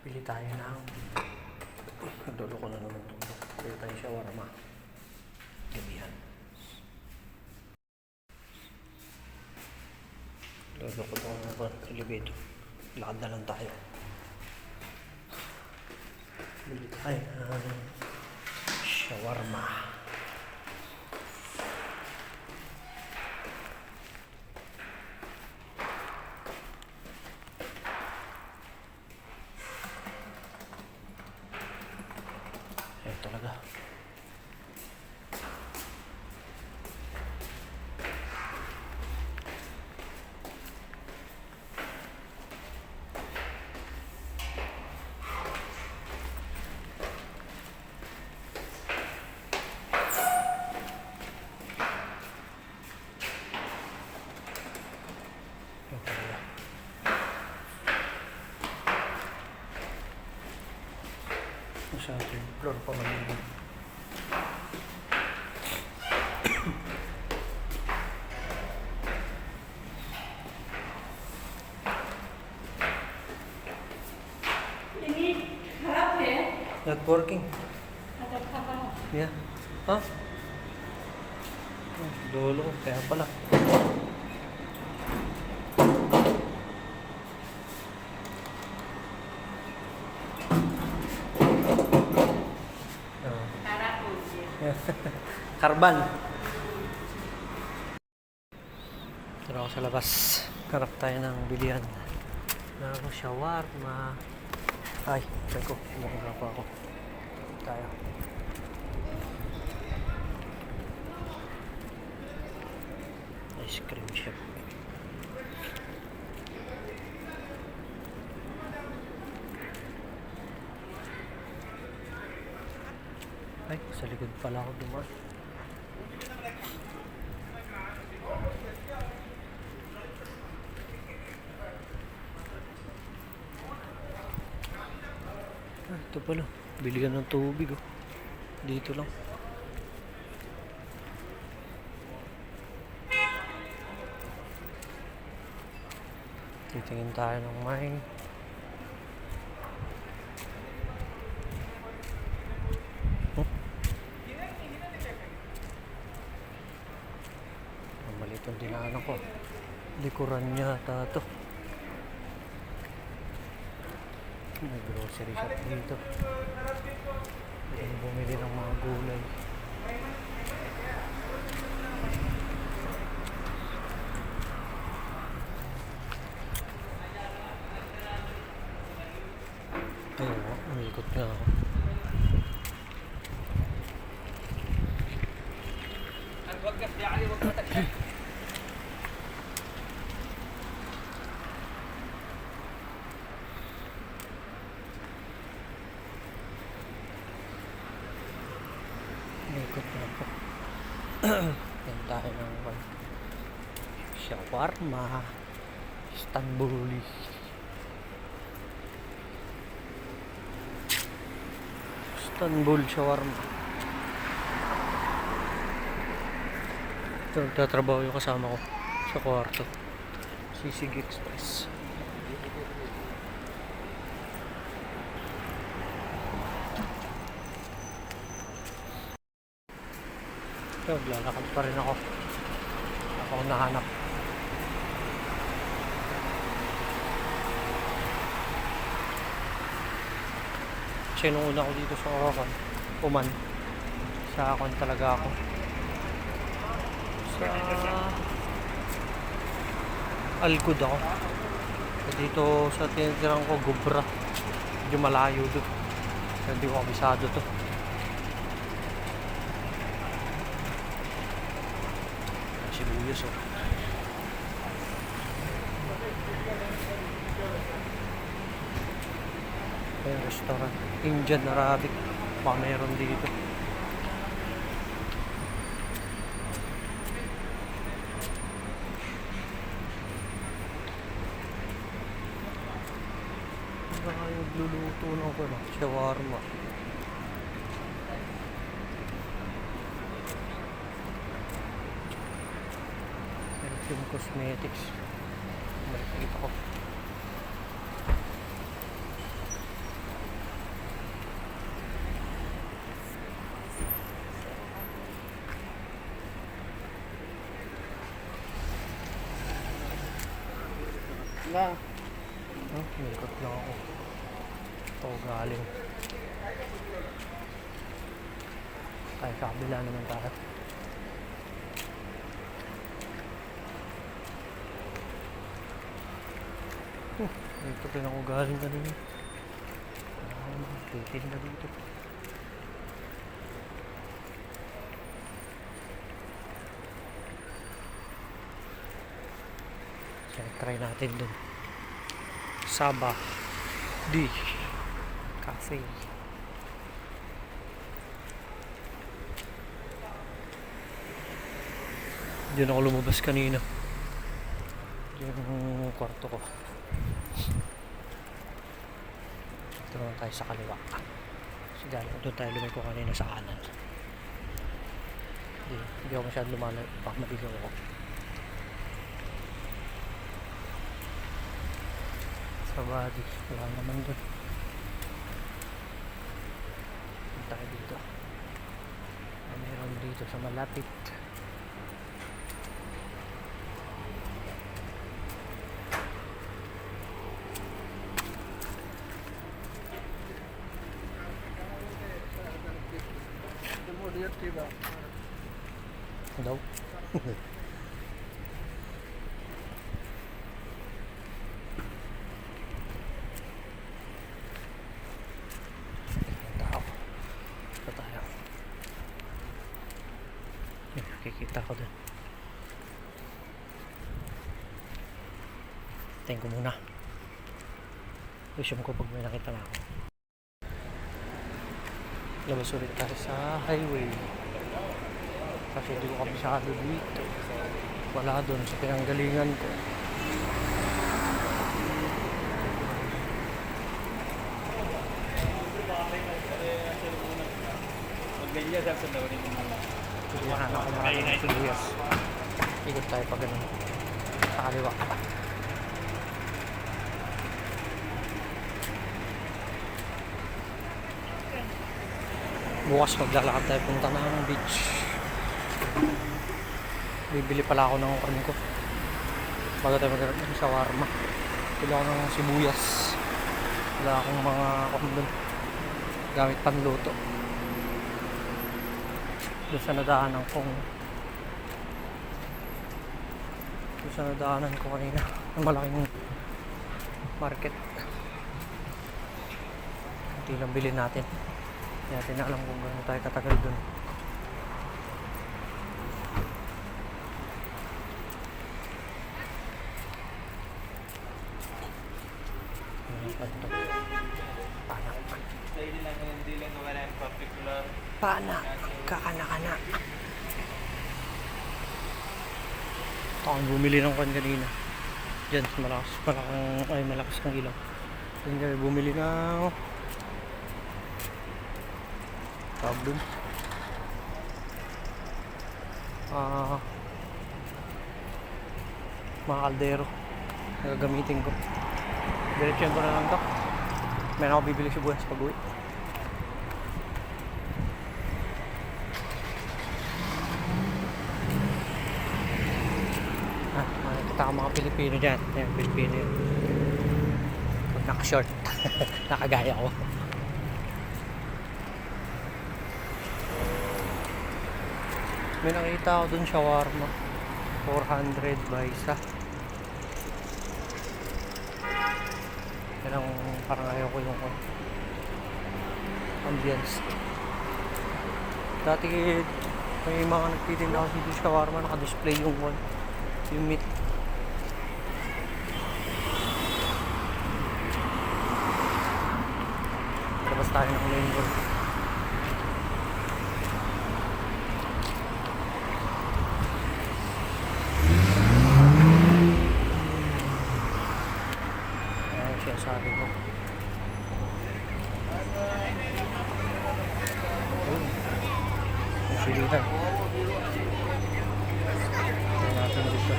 Bili tayo ng dulo ko na naman ito. Bili tayo shawarma. Gabihan. Dulo ko ito naman elevator. Lakad na lang tayo. Bili tayo ng shawarma. Ayan talaga. Ayan talaga. Sa ating floor pa man yun. Not working. Yeah. Huh? Dolo, kaya pala. Karban. Tara ako sa labas. Harap tayo ng bilihan. Ako shawarma. Ay, try ko. Umakagla pa ako. Tayo. Ice cream shop. Ay, sa likod pala ako dumaan. Ah, ito pala. Bili ka ng tubig, oh. Dito lang. Titingin tayo ng mine. Maliit yung dinaanan ko. Likuran niya ata ito. May grocery shop dito. Pwede bumili ng mga gulay. Ayun, umikot nga ako. Ikot na po. Yan tayo ng shawarma Istanbuli. Istanbul shawarma. Ito, nagtatrabaho yung kasama ko sa kwarto. Sisig Express. Lalakad pa rin ako. Ako nahanap. Kasi nung una ko dito sa Orocan, Uman. Sa Akon talaga ako. Sa Algud ako. Dito sa tinitirang ko, Gubra. Medyo malayo doon. Hindi ko kabisado to. Sibuyas, oh. Ayan, restaurant. Indian Arabic. Baka meron dito. Baka yung luluto ng shawarma. Yung cosmetics. Nakikita ko. Na. Nilikot lang ako. Ito galing. Ay, sa kabila naman tayo. Dito rin ako galing kanina. Titin na dito. So, try natin dun. Sabah di Cafe. Diyan ako lumabas kanina. Yung kwarto ko. Ito naman tayo sa kaliwa. Kasi galing doon tayo lumiko kanina sa kanan. Hindi ako masyadong lumalayo. Baka maligaw ako. Sa body. Wala naman doon. Tayo dito. Meron dito sa malapit. Daw. Tao. Ito tayo. Nakikita ko din. Tingin ko muna. Resume ko pag may nakita na ako. Labas ulit tayo sa highway. Kasi hindi ko kabisado dito. Wala doon sa pinanggalingan ko. Pilihan ako maraming piliyas. Ikot tayo pa ganun. Sa kaliwa. Bukas maglalakad tayo punta ng beach. Bibili pala ako ng karne ko bago tayo maghanap ng shawarma. Bili ako ng sibuyas. Wala akong mga kondon gamit panluto. Doon sa nadaanan ko kanina ng malaking market. Hindi lang bilhin natin. Hindi natin alam kung gano'n tayo katagal doon. Panak, kakana-kana. Ito akong bumili ng kwan kanina. Diyan, malakas ng ilaw. Diyan kami bumili ng tawag dun. Mga kaldero na gagamitin ko. Diretso ko na lang to. Meron ako bibili sibuyas pag uwi. Makikita ka mga Pilipino dyan. Ayan, Pilipino yun. Pag naka-short. Nakagaya ko. May nakita ako dun shawarma. 400 ba isa? Yan ang parang ayaw ko yung ambience. Dati may mga nagtitinda kasi dito shawarma, naka-display yung meat. Labas tayo ng lingkod. Ayan siya sabi ko. Silihan. Ito natin dito.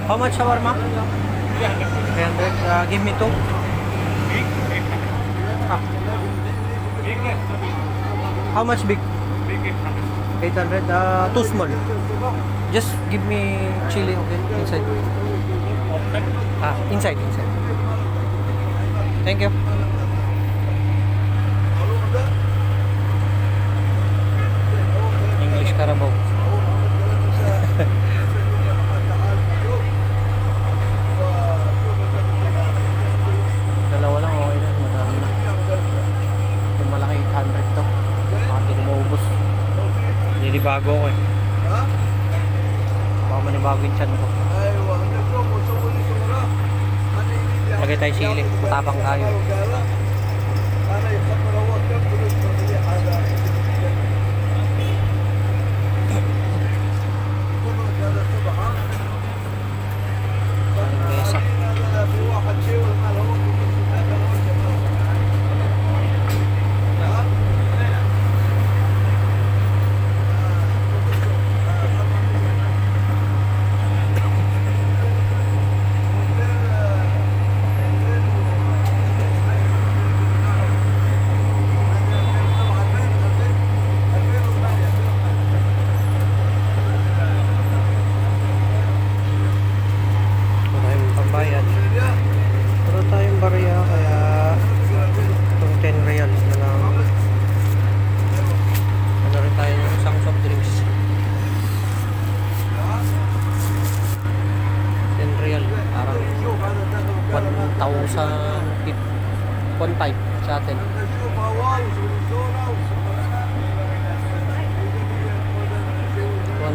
How much shawarma? 300. Give me two. Ah. How much big? Big 800. 800, too small. Just give me chili, okay? Inside. Inside. Thank you. English Carabao. Dalawa lang, okay na. Madami na. Yung malaki 800 to. Hindi ko maubos. Nilibago ko eh. Baka manibago yung chan ko. Lagay tayo sili. Matapang tayo. Mesa. Pambayad. Pero tayong barya kaya itong 10 real na lang. Ano rin tayo ng isang soft drinks. 10 real. Parang 1,000 sa atin. 1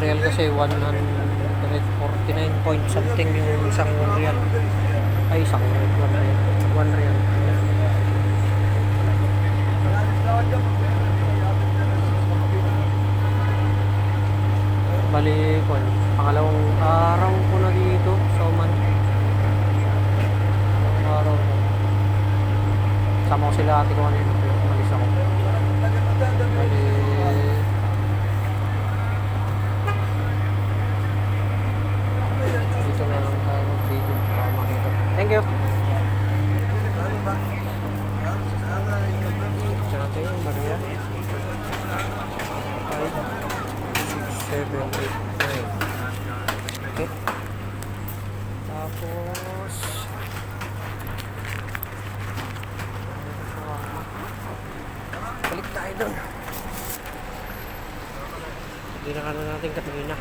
real kasi 149 point something yung isang real. Ay, isang 1 real. 1 real. Bali, pangalawang araw ko na dito sa Oman. Araw ko. Sama ko sila ate ko kanina. Umalis ako. Bali, dito na lang tayo mag-video para makita. Thank you. Ito natin yung barya. 5, 6, 7, 8, 9. Okay. Tapos balik tayo dun. Hindi na kala natin kanina.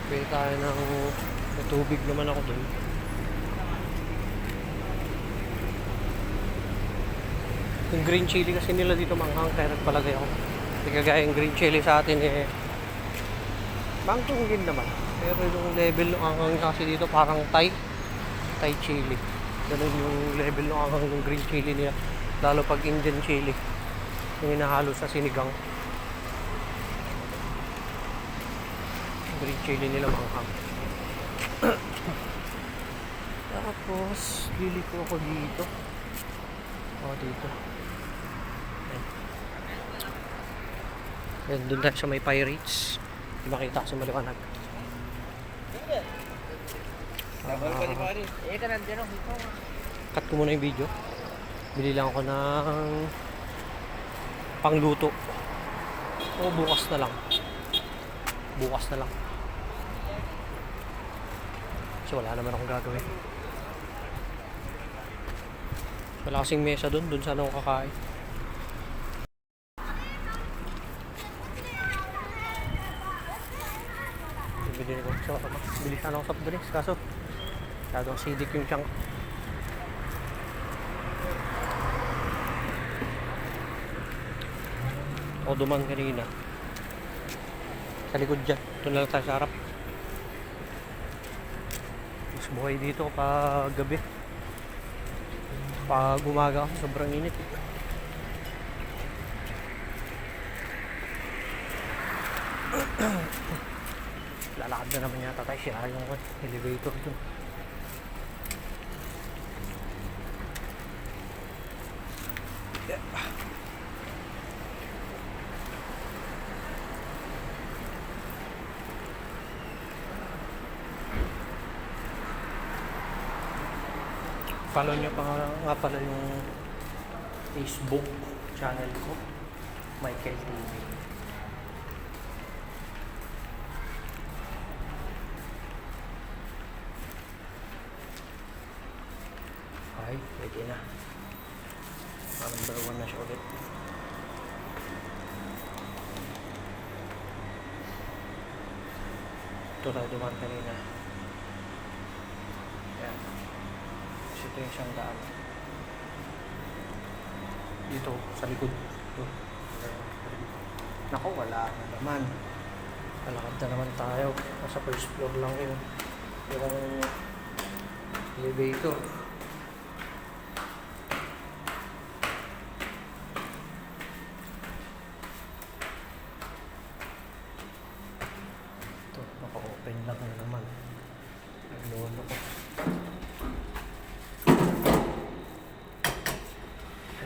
Pili tayo ng tubig naman ako dun. Yung green chili kasi nila dito manghang kaya nagpalagay ako. Hindi kagaya yung green chili sa atin eh manghangin naman. Pero yung level ng anghang kasi dito parang Thai chili. Ganun yung level ng anghang ng green chili niya. Lalo pag Indian chili. Yung hinahalo sa sinigang. Green chili nila manghang. Tapos liliko ako dito. Dito. Ayan, doon tayo sa may Pirates. Di makita kasi maliwanag. Cut ko muna yung video. Bili lang ako ng pangluto. O bukas na lang. Kasi wala naman akong gagawin. Wala kasing mesa dun sana ako kakain. Bili sana ako soft drinks kaso masyadong acidic yung tiyan ko. Ako duman kanina sa likod dyan. Ito na lang tayo sa harap. Mas buhay dito pag gabi. Pag umaga kasi sobrang init. Lalakad na naman yata tayo siya yung elevator dun. Yeah. Follow nyo pa nga pala yung Facebook channel ko, Michael TV. Ay, pwede na. Number 1 na siya ulit. Ito tayo dumaan kanina. Ayan. Kasi ito yung siyang daan. Dito, sa likod. Ito. Naku, wala na naman. Kalakad na naman tayo. Nasa first floor lang yun. Yung elevator. Ito, naka-open lang na naman. Naglolo ko.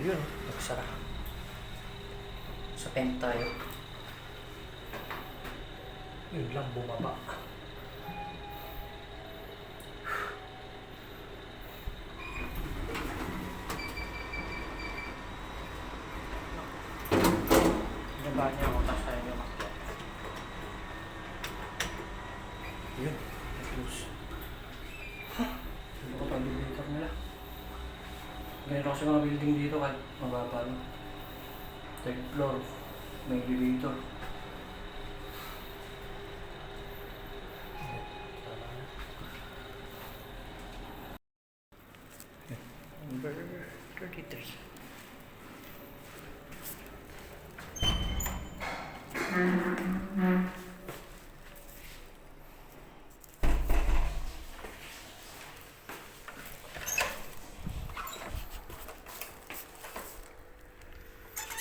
Ayun, nagsara. Sa tent tayo. Yun lang, bumaba. Binaba niya ako, tapos tayo niya makyat. Yun, na-close. Ano ko pa ang elevator nila? Ganito kasi mga building dito kahit mababa lang. Third floor, may elevator. Number 33.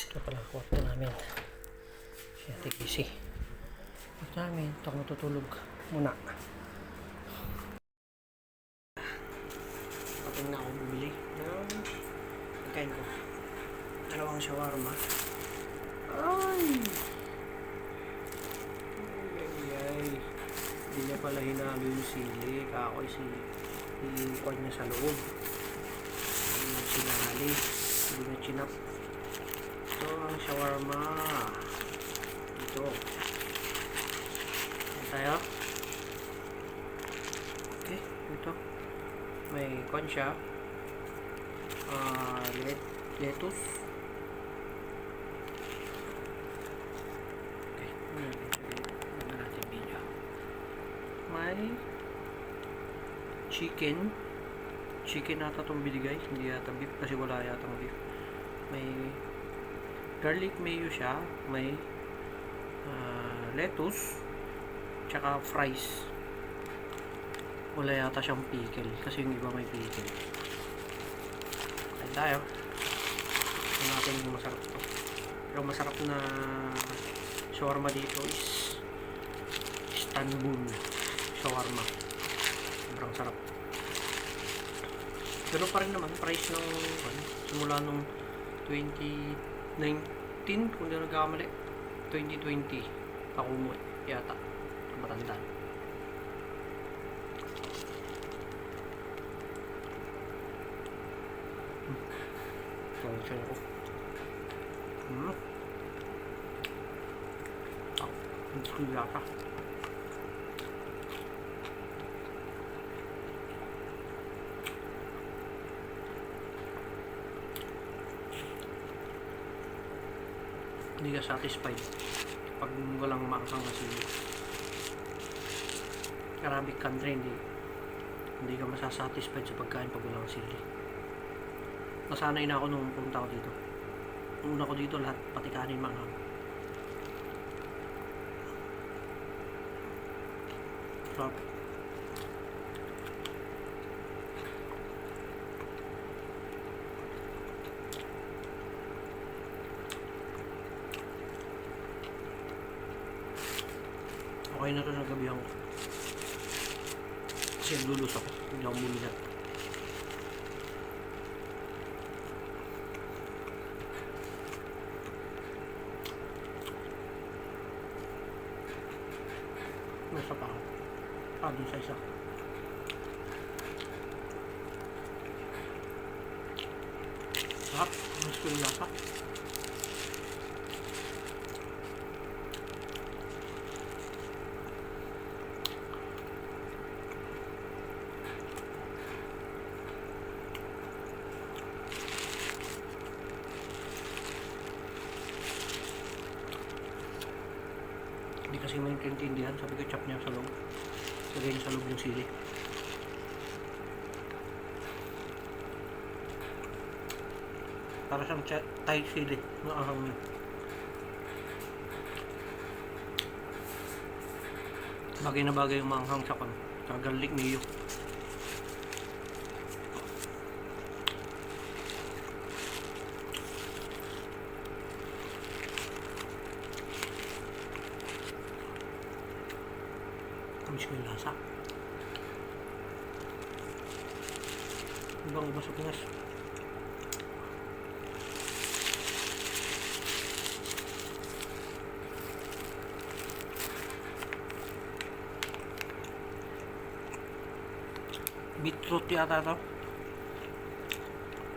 Ito pala kwarto namin. Si Ate Kisi. Kwarto namin. Ito ako matutulog muna. Pating na ako bumili ng pagkain ko. Dalawang shawarma. Ay! Ay! Hindi niya pala hinalo yung sili. Kakoy i-kuha niya sa loob. Hindi niya sinali. Hindi niya chinap. Ito ang shawarma. Ito. Ito tayo. Okay. Ito. May kuha siya. Lettuce. Okay. Ano natin video. May chicken. Chicken nata itong binigay. Hindi yata beef kasi wala yatang beef. May garlic mayo siya. May lettuce. Tsaka fries. Wala yata siyang pickle. Kasi yung iba may pickle. Kain tayo. Ito natin yung masarap to. Pero masarap na shawarma dito is Istanbul shawarma. Sobrang sarap. Ganun pa rin naman price ng simula nung 2019 kung hindi nagkamali. 2020 pakumot yata. Matandaan. Function ko. Hindi ko yata. Hindi ka satisfied pag walang maanghang na sili. Arabic country, hindi ka masasatisfied sa pagkain pag walang sili. Nasanay na ako nung punta ko dito. Una ko dito lahat, pati kanin maanghang. Sarap. Okay na ito sa gabihan ko. Kasi lulus ako. Hindi ako bumilat. Nasa pa ako. Dun sa isa. Sarap. Mas ko yung lasa. Hindi kasi maintindihan. Sabi ko chop niya sa loob. Lagay niya sa loob yung sili. Para siyang Thai sili. Maahang niya. Bagay na bagay yung maanghang sa garlic mayo. Tamis ko yung lasa. Ibang iba sa Pinas. Beetroot yata to.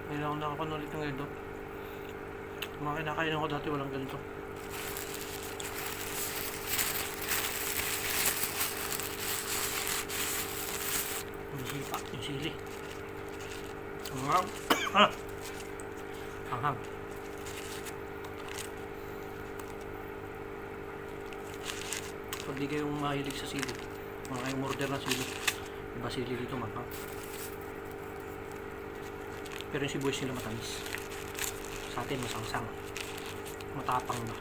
Ngayon ako nakakon ulit ng ganito. Mga kinakain ako dati walang ganito. Yung sipa, yung sili. Anghang. Anghang. Pag di kayong mahilig sa sili, mga kayong order na sili, iba sili dito manghang. Pero yung sibuyas nila matamis. Sa atin masangsang. Matapang ba?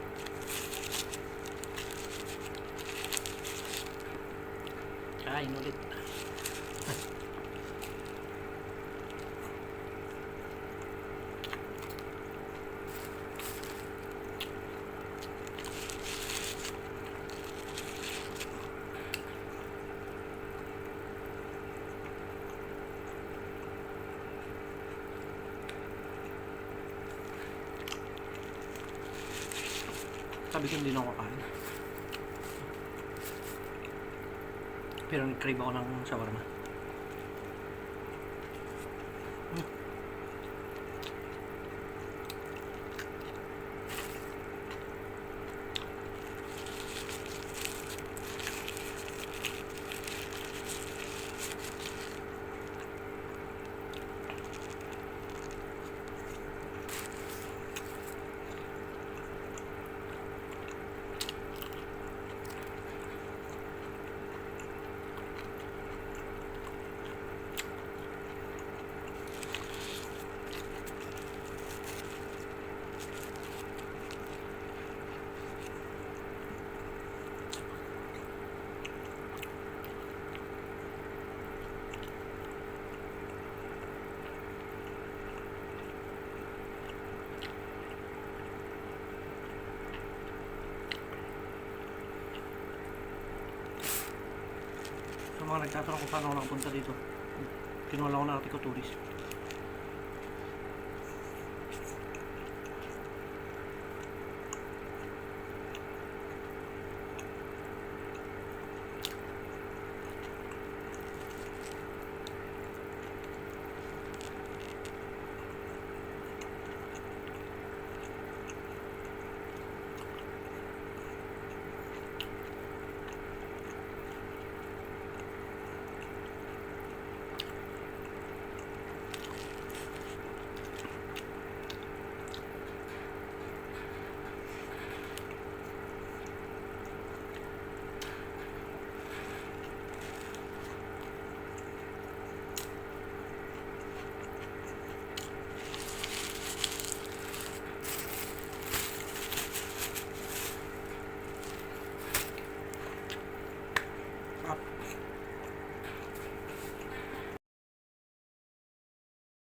Kain ulit. Sabi ko hindi na ako kakain. Pero nag-crave ako ng shawarma. Sa mga nagtatanong kung paano ako nakapunta dito, kinuha lang ako ng ate ko tourist.